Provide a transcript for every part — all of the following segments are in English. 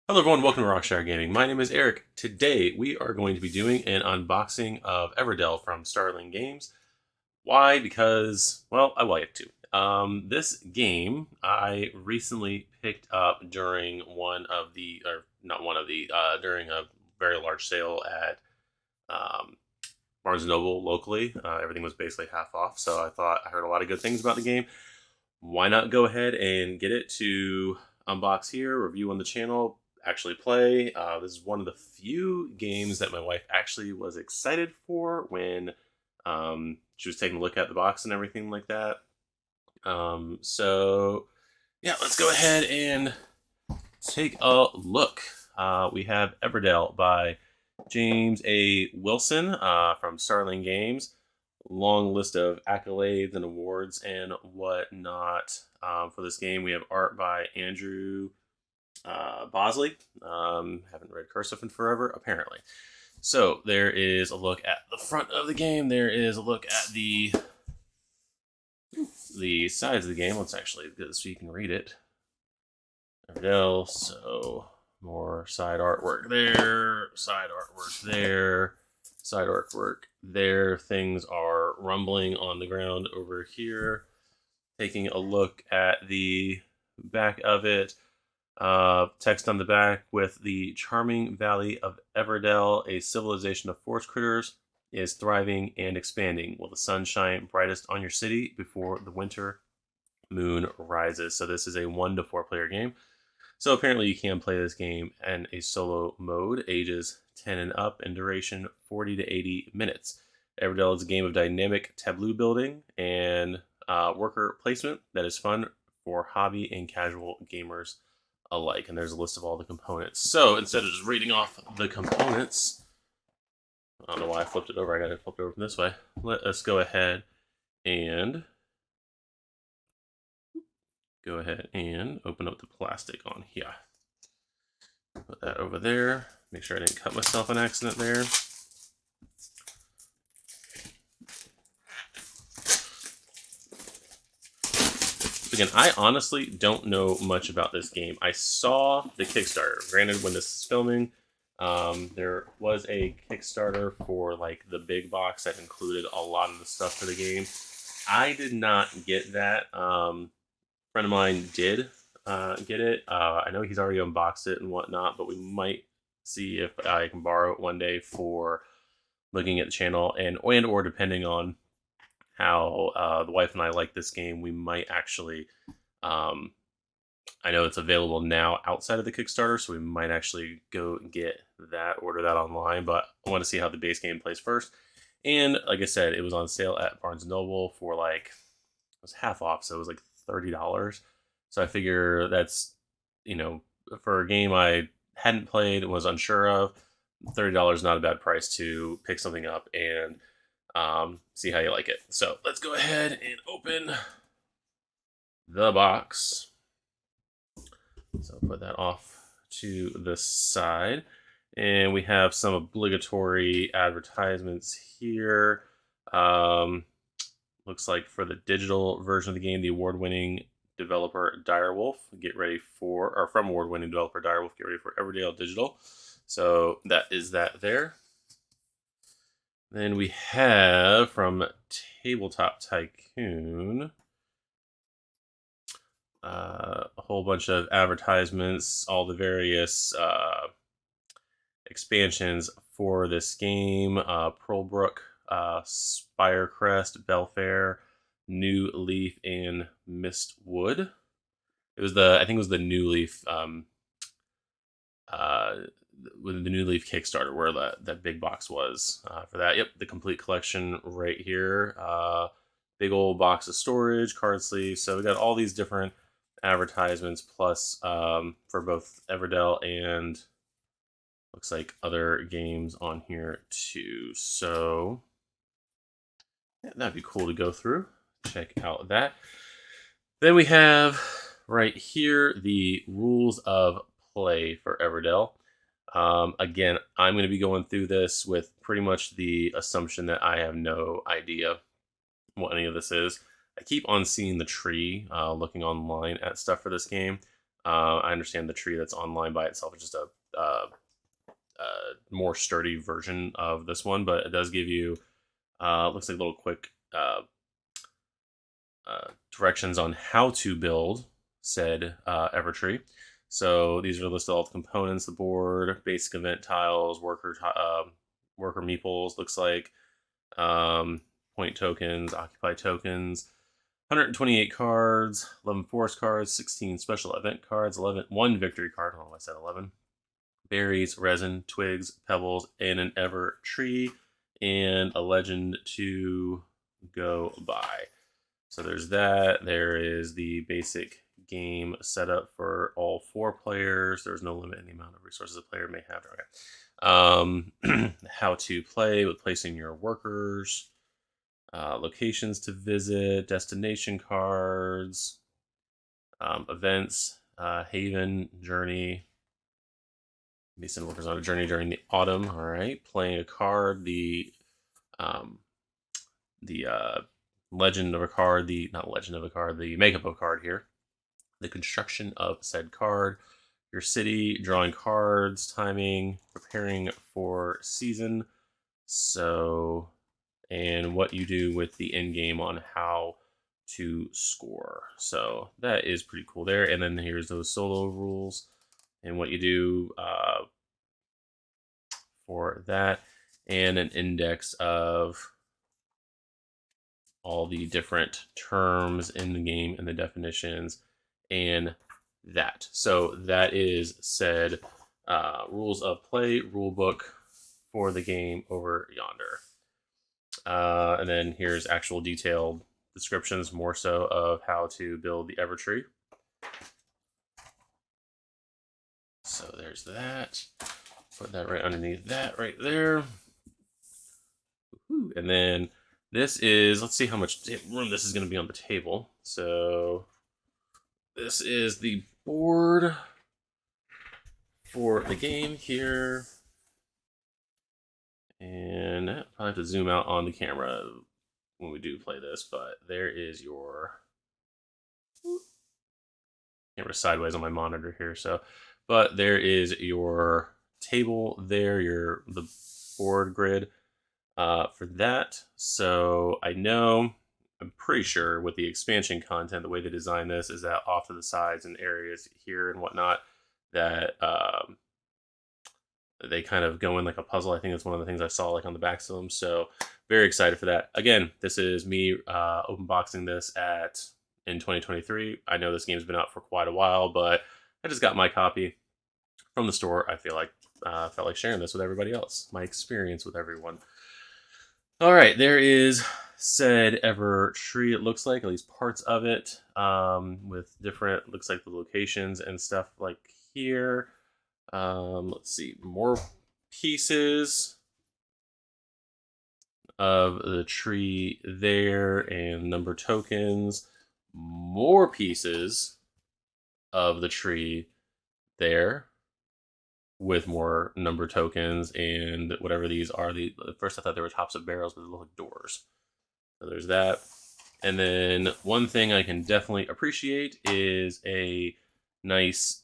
Hello everyone, welcome to Rockstar Gaming. My name is Eric. Today we are going to be doing an unboxing of Everdell from Starling Games. Why? Because, well, I like it too. This game I recently picked up during during a very large sale at um, Barnes& and Noble locally. Everything was basically half off, so I heard a lot of good things about the game. Why not go ahead and get it to unbox here, review on the channel, actually play. This is one of the few games that my wife actually was excited for when she was taking a look at the box and everything like that. So, yeah, let's go ahead and take a look. We have Everdell by James A. Wilson from Starling Games. Long list of accolades and awards and whatnot for this game. We have art by Andrew Bosley. Haven't read cursive in forever, apparently. So there is a look at the front of the game. There is a look at the sides of the game. Let's actually get this so you can read it. Everdell. So more side artwork there. Side artwork there. Side artwork there. Things are rumbling on the ground over here. Taking a look at the back of it. Text on the back with the charming valley of Everdell, a civilization of forest critters, is thriving and expanding. Will the sun shine brightest on your city before the winter moon rises? So this is a 1 to 4 player game. So apparently you can play this game in a solo mode, ages 10 and up, and duration 40 to 80 minutes. Everdell is a game of dynamic tableau building and worker placement that is fun for hobby and casual gamers alike. And there's a list of all the components. So instead of just reading off the components, I don't know why I flipped it over. I got it flipped over from this way. Let us go ahead and open up the plastic on here. Put that over there. Make sure I didn't cut myself on accident there. Again, I honestly don't know much about this game. I saw the Kickstarter. Granted, when this is filming, there was a Kickstarter for like the big box that included a lot of the stuff for the game. I did not get that. A friend of mine did get it. I know he's already unboxed it and whatnot, but we might see if I can borrow it one day for looking at the channel and or depending on how the wife and I like this game, we might actually. I know it's available now outside of the Kickstarter, so we might actually go get that, order that online. But I want to see how the base game plays first. And like I said, it was on sale at Barnes and Noble for like it was half off, so it was like $30. So I figure that's for a game I hadn't played and was unsure of, $30 is not a bad price to pick something up and see how you like it. So let's go ahead and open the box. So put that off to the side. And we have some obligatory advertisements here. Looks like for the digital version of the game, the award-winning developer Direwolf, from award-winning developer Direwolf, get ready for Everdell Digital. So that is that there. Then we have from Tabletop Tycoon a whole bunch of advertisements, all the various expansions for this game: Pearlbrook, Spirecrest, Belfair, New Leaf, and Mistwood. I think it was the New Leaf with the New Leaf Kickstarter where that big box was for that. Yep, the complete collection right here. Big old box of storage, card sleeves. So we got all these different advertisements plus for both Everdell and looks like other games on here too. So yeah, that'd be cool to go through. Check out that. Then we have right here the rules of play for Everdell. Again, I'm going to be going through this with pretty much the assumption that I have no idea what any of this is. I keep on seeing the tree, looking online at stuff for this game. I understand the tree that's online by itself is just a more sturdy version of this one, but it does give you looks like little quick directions on how to build said Evertree. So these are listed all the components: the board, basic event tiles, worker meeples. Looks like point tokens, occupy tokens. 128 cards, 11 force cards, 16 special event cards, 1 victory card. I don't know why I said 11. Berries, resin, twigs, pebbles, and an ever tree, and a legend to go by. So there's that. There is the basic game setup for all 4 players. There's no limit in the amount of resources a player may have. Okay. How to play with placing your workers, locations to visit, destination cards, events, haven, journey. Be send workers on a journey during the autumn. All right, playing a card, the legend of a card, the not legend of a card, the makeup of a card here, the construction of said card, your city, drawing cards, timing, preparing for season. So, and what you do with the end game on how to score. So that is pretty cool there. And then here's those solo rules and what you do for that, and an index of all the different terms in the game and the definitions and that. So that is said rules of play rulebook for the game over yonder. And then here's actual detailed descriptions more so of how to build the Evertree. So there's that. Put that right underneath that right there. And then this is, let's see how much room this is going to be on the table. So this is the board for the game here. And I probably have to zoom out on the camera when we do play this, but there is your camera sideways on my monitor here. So, but there is your table there, the board grid for that. So I know, I'm pretty sure with the expansion content, the way they design this is that off to the sides and areas here and whatnot, that they kind of go in like a puzzle. I think that's one of the things I saw like on the backs of them. So very excited for that. Again, this is me open boxing this in 2023. I know this game's been out for quite a while, but I just got my copy from the store. I felt like sharing this with everybody else, my experience with everyone. All right, there is said Evertree. It looks like at least parts of it, with different, looks like the locations and stuff like here. Let's see, more pieces of the tree there and number tokens, more pieces of the tree there with more number tokens and whatever these are. At first I thought they were tops of barrels, but they look like doors. So there's that. And then one thing I can definitely appreciate is a nice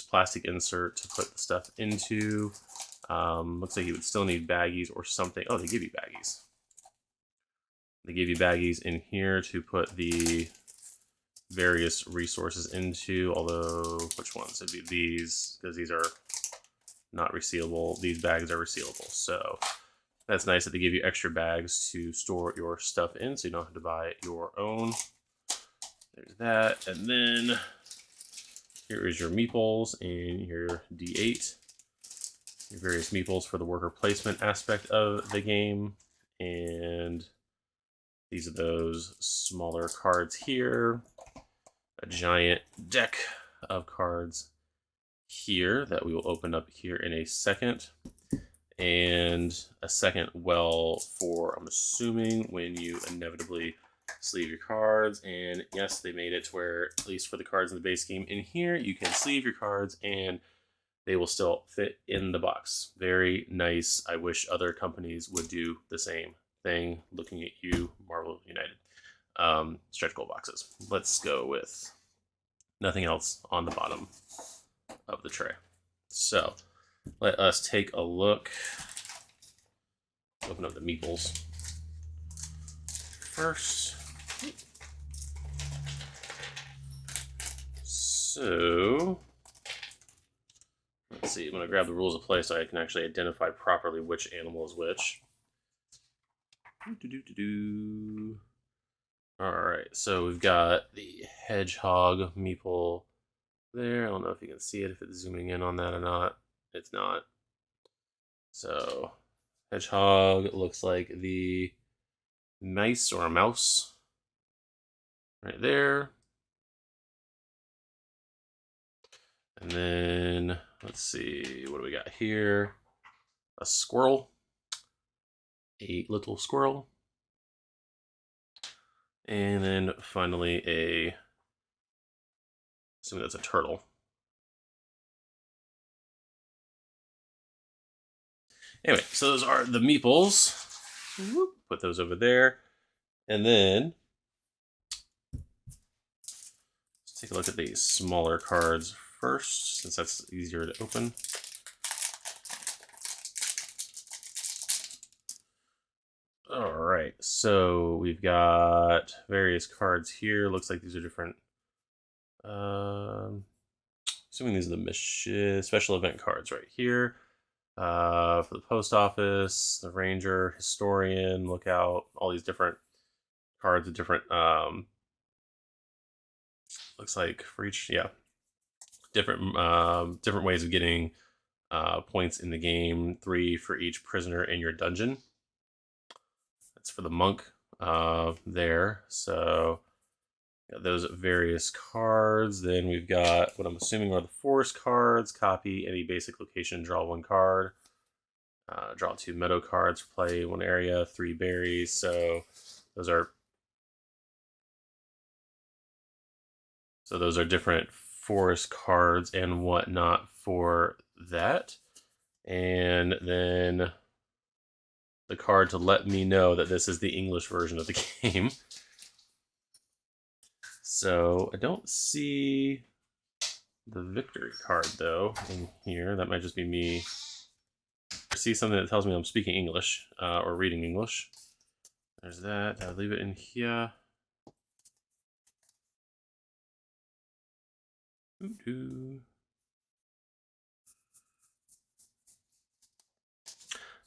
plastic insert to put the stuff into. Looks like you would still need baggies or something. Oh, they give you baggies. They give you baggies in here to put the various resources into, although which ones? It'd be these, because these are not resealable. These bags are resealable. So that's nice that they give you extra bags to store your stuff in, so you don't have to buy your own. There's that. And then here is your meeples and your D8. Your various meeples for the worker placement aspect of the game. And these are those smaller cards here. A giant deck of cards here that we will open up here in a second. And a second well for, I'm assuming, when you inevitably sleeve your cards. And yes, they made it to where, at least for the cards in the base game, in here you can sleeve your cards and they will still fit in the box. Very nice. I wish other companies would do the same thing. Looking at you, Marvel United. Stretch goal boxes. Let's go with Nothing else on the bottom of the tray. So let us take a look. Open up the meeples first. So let's see. I'm going to grab the rules of play so I can actually identify properly which animal is which. Alright, so we've got the hedgehog meeple there. I don't know if you can see it, if it's zooming in on that or not. It's not. So, hedgehog looks like the mice or a mouse right there. And then, let's see, what do we got here? A squirrel. A little squirrel. And then finally assuming that's a turtle. Anyway, so those are the meeples. Put those over there. And then let's take a look at the smaller cards first, since that's easier to open. All right, so we've got various cards here. Looks like these are different. Assuming these are the special event cards right here. For the post office, the ranger, historian, lookout, all these different cards with different, looks like for each, yeah, different ways of getting points in the game. 3 for each prisoner in your dungeon. That's for the monk there. So got those various cards. Then we've got what I'm assuming are the forest cards. Copy any basic location, draw 1 card. Draw 2 meadow cards, play 1 area, 3 berries. So those are different forest cards and whatnot for that. And then the card to let me know that this is the English version of the game. So I don't see the victory card though in here. That might just be me. I see something that tells me I'm speaking English or reading English. There's that. I'll leave it in here.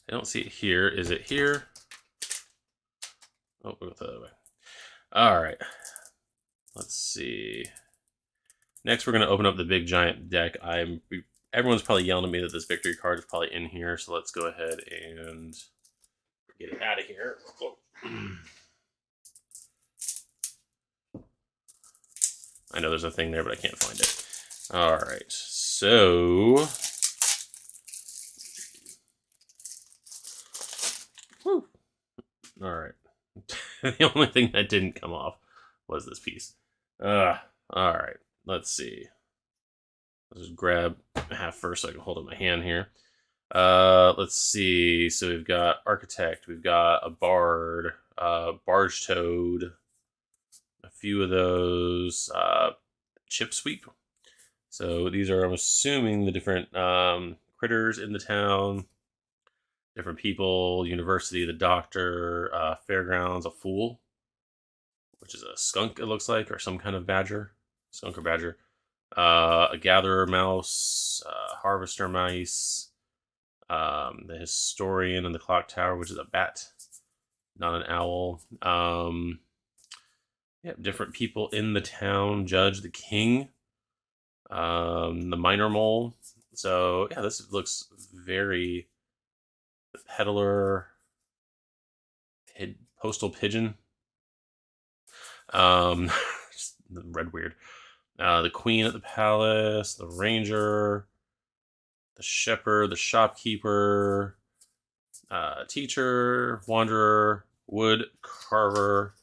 I don't see it here. Is it here? Oh, we'll go the other way. All right. Let's see. Next, we're going to open up the big giant deck. Everyone's probably yelling at me that this victory card is probably in here, so let's go ahead and get it out of here. I know there's a thing there, but I can't find it. All right, so whew. All right. The only thing that didn't come off was this piece. All right, let's see. Let's just grab half first so I can hold it in my hand here. Let's see. So we've got architect, we've got a bard, barge toad, a few of those, chip sweep. So these are, I'm assuming, the different critters in the town, different people, university, the doctor, fairgrounds, a fool, which is a skunk, it looks like, or some kind of badger, skunk or badger, a gatherer mouse, harvester mice, the historian and the clock tower, which is a bat, not an owl. Yeah, different people in the town, judge, the king, the minor mole. So yeah, this looks very peddler, postal pigeon, just red weird. The queen at the palace, the ranger, the shepherd, the shopkeeper, teacher, wanderer, wood carver.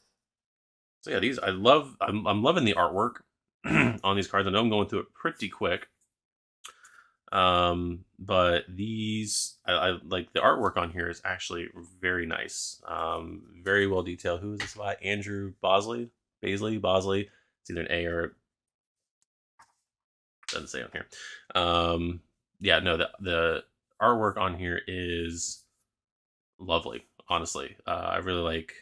So yeah, these I'm loving the artwork on these cards. I know I'm going through it pretty quick. But these, I like the artwork on here is actually very nice. Very well detailed. Who is this by? Andrew Bosley? It's either an A or Doesn't say on here. Yeah, no, the artwork on here is lovely. Honestly, I really like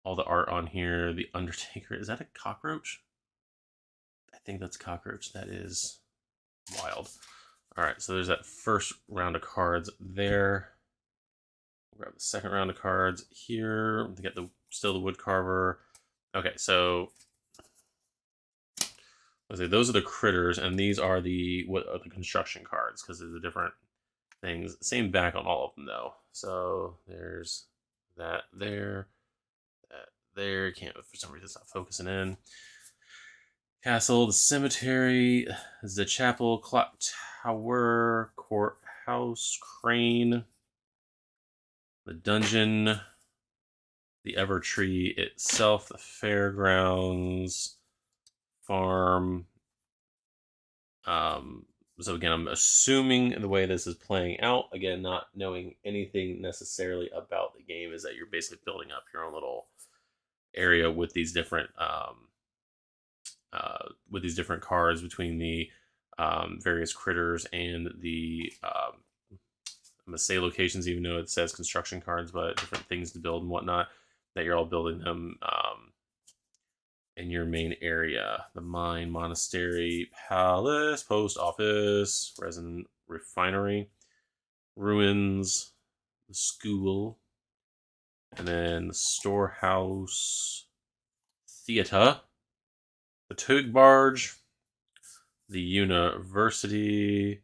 all the art on here. The Undertaker, is that a cockroach? I think that's a cockroach. That is wild. All right, so there's that first round of cards there. Grab the second round of cards here to get the still the wood carver. Okay, so let's say those are the critters, and these are the construction cards because they're the different things. Same back on all of them though. So there's that there, that there. Can't for some reason it's not focusing in. Castle, the cemetery, the chapel, clock tower, courthouse, crane, the dungeon, the Evertree itself, the fairgrounds, farm. So again, I'm assuming the way this is playing out, again, not knowing anything necessarily about the game, is that you're basically building up your own little area with these different cards between the various critters and the I'm gonna say locations, even though it says construction cards, but different things to build and whatnot. That you're all building them in your main area: the mine, monastery, palace, post office, resin refinery, ruins, the school, and then the storehouse, theater, the tug barge, the university.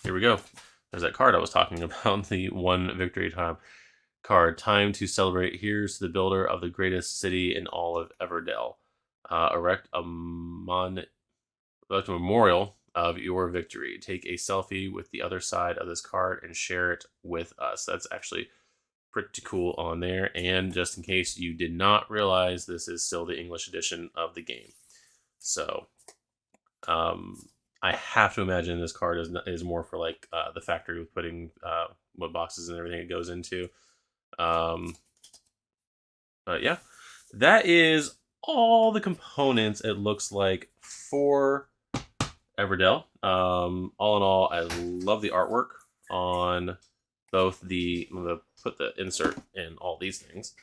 Here we go. There's that card I was talking about, the one victory time card. Time to celebrate. Here's the builder of the greatest city in all of Everdell. Erect a memorial of your victory. Take a selfie with the other side of this card and share it with us. That's actually pretty cool on there. And just in case you did not realize, this is still the English edition of the game. So, I have to imagine this card is more for like the factory with putting what boxes and everything it goes into. But yeah, that is all the components it looks like for Everdell. All in all, I love the artwork on both the. I'm gonna put the insert in all these things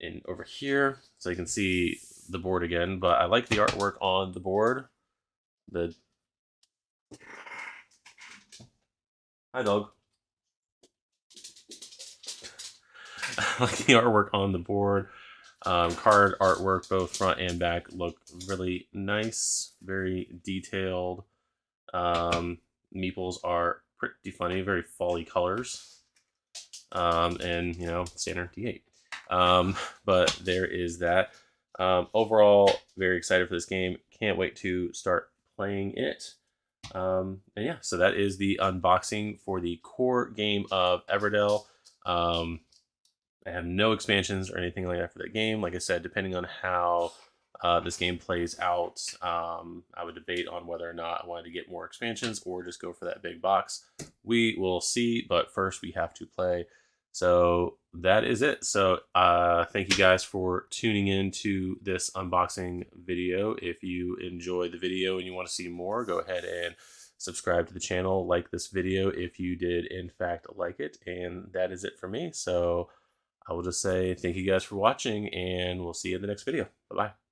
in over here so you can see the board again. But I like the artwork on the board. Hi, dog. I like the artwork on the board. Card artwork, both front and back, look really nice, very detailed. Meeples are pretty funny, very fall-y colors. And, you know, standard D8. But there is that. Overall, very excited for this game. Can't wait to start playing it. And yeah, so that is the unboxing for the core game of Everdell. I have no expansions or anything like that for that game. Like I said, depending on how this game plays out, I would debate on whether or not I wanted to get more expansions or just go for that big box. We will see, but first we have to play. So that is it. So thank you guys for tuning in to this unboxing video. If you enjoyed the video and you want to see more, go ahead and subscribe to the channel, like this video if you did in fact like it. And that is it for me. So I will just say thank you guys for watching, and we'll see you in the next video. Bye-bye.